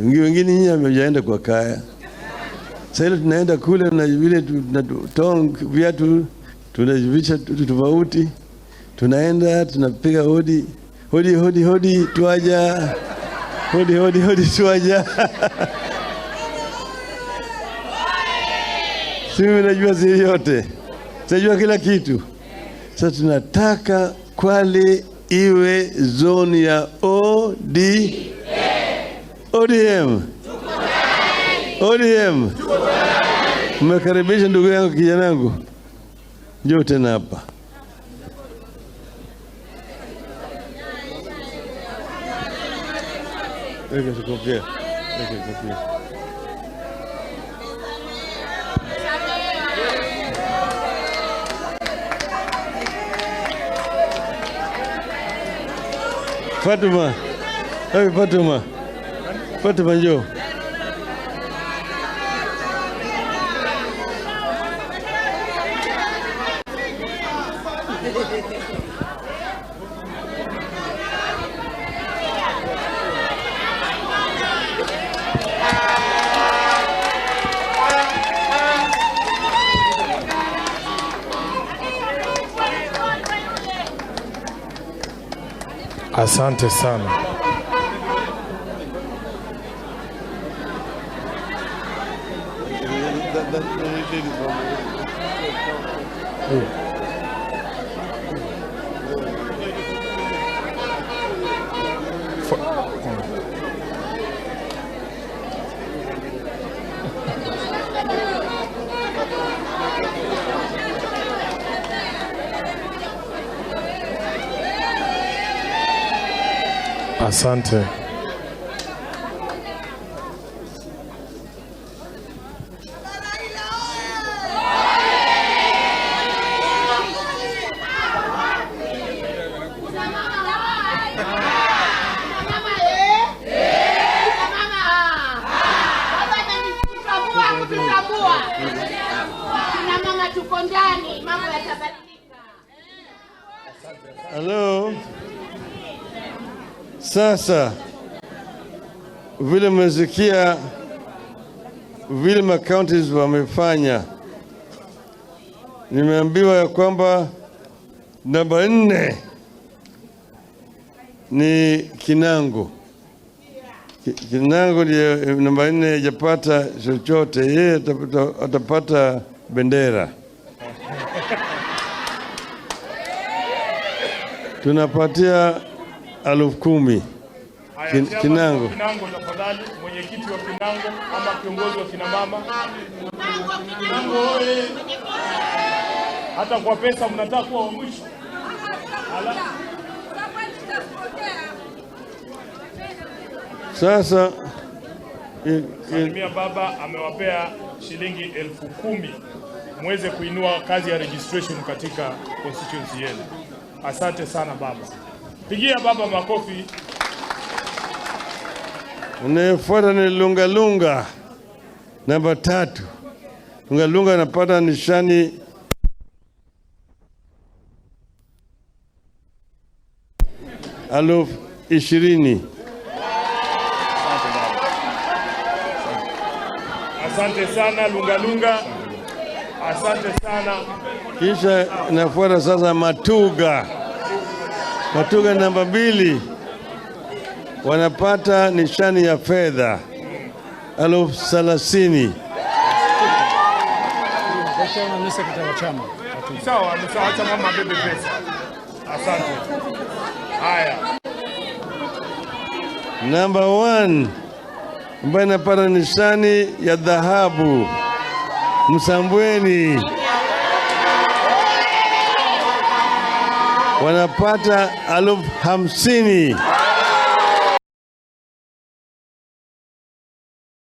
Wengine nyinyi wamejaenda kwa kaya. Sasa tunaenda kule na vile tunatoa viatu tunajivisha tofauti. Tunaenda tunapiga hodi. Hodi hodi hodi tuaja. Hodi hodi hodi tuaja. Sisi najua siri yote. Tunajua kila kitu. Sasa tunataka Kwale iwe zone ya ODM. Mmekaribisha ndugu yangu kijana yangu. Njoo tena hapa. Sikopia. Fatuma. Hey Fatuma. Fatuma njoo. Asante sana. Asante. Hello. Sasa vile mmesikia vile ma-counties wamefanya, nimeambiwa ya kwamba namba 4 ni Kinango. Kinango ndiye namba 4, hajapata chochote. Yeye atapata bendera. Tunapatia 10,000. Kinango. Kinango tafadhali, mwenyekiti wa Kinango ama kiongozi wa kina mama. Kinango oye. Hata kwa pesa mnataka kuwa wa mwisho. Sasa Salimia baba amewapea shilingi 10,000 muweze kuinua kazi ya registration katika constituency yenu. Asante sana baba. Pigia baba makofi. unayefuata ni Lunga namba 3. Lunga anapata nishani $20,000. Asante sana Lunga. Asante sana. Kisha nafuata sasa Matuga namba 2 wanapata nishani ya fedha $30,000. Sawa, acha mama bebe pesa. Asante. Haya. Number 1 ambaye anapata nishani ya dhahabu Msambweni wanapata $50,000.